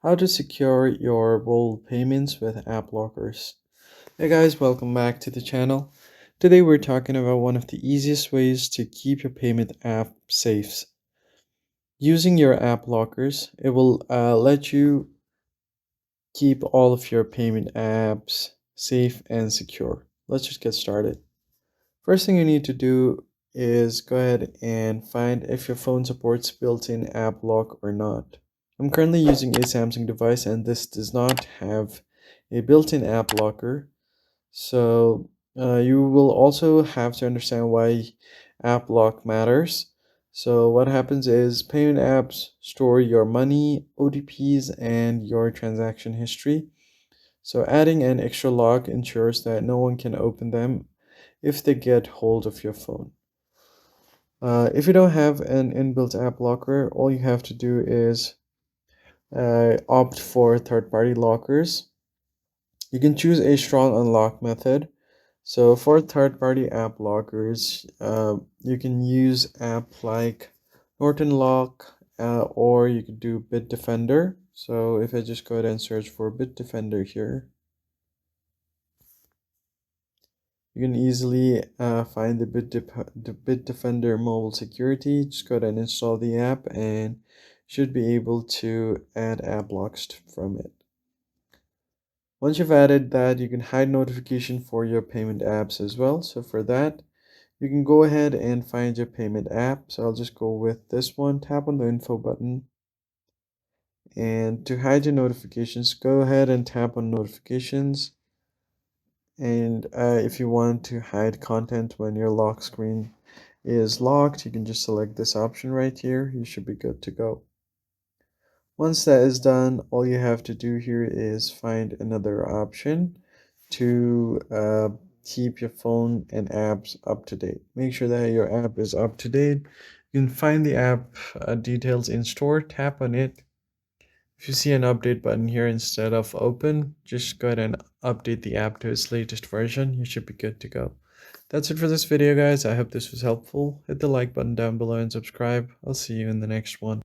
How to secure your mobile payments with app lockers. Hey guys, welcome back to the channel. Today we're talking about one of the easiest ways to keep your payment app safe. Using your app lockers, it will let you keep all of your payment apps safe and secure. Let's just get started. First thing you need to do is go ahead and find if your phone supports built-in app lock or not. I'm currently using a Samsung device and this does not have a built-in app locker. So you will also have to understand why app lock matters. So what happens is payment apps store your money, OTPs, and your transaction history. So adding an extra lock ensures that no one can open them if they get hold of your phone. If you don't have an inbuilt app locker, all you have to do is opt for third-party lockers. You can choose a strong unlock method. So for third-party app lockers, you can use app like Norton Lock, or you could do Bitdefender. So if I just go ahead and search for Bitdefender here, you can easily find the Bitdefender mobile security. Just go ahead and install the app and should be able to add app locks from it. Once you've added that, you can hide notification for your payment apps as well. So for that, you can go ahead and find your payment app. So I'll just go with this one, tap on the info button. And to hide your notifications, go ahead and tap on notifications. And if you want to hide content when your lock screen is locked, you can just select this option right here. You should be good to go. Once that is done, all you have to do here is find another option to keep your phone and apps up to date. Make sure that your app is up to date. You can find the app details in store, tap on it. If you see an update button here instead of open, just go ahead and update the app to its latest version. You should be good to go. That's it for this video, guys. I hope this was helpful. Hit the like button down below and subscribe. I'll see you in the next one.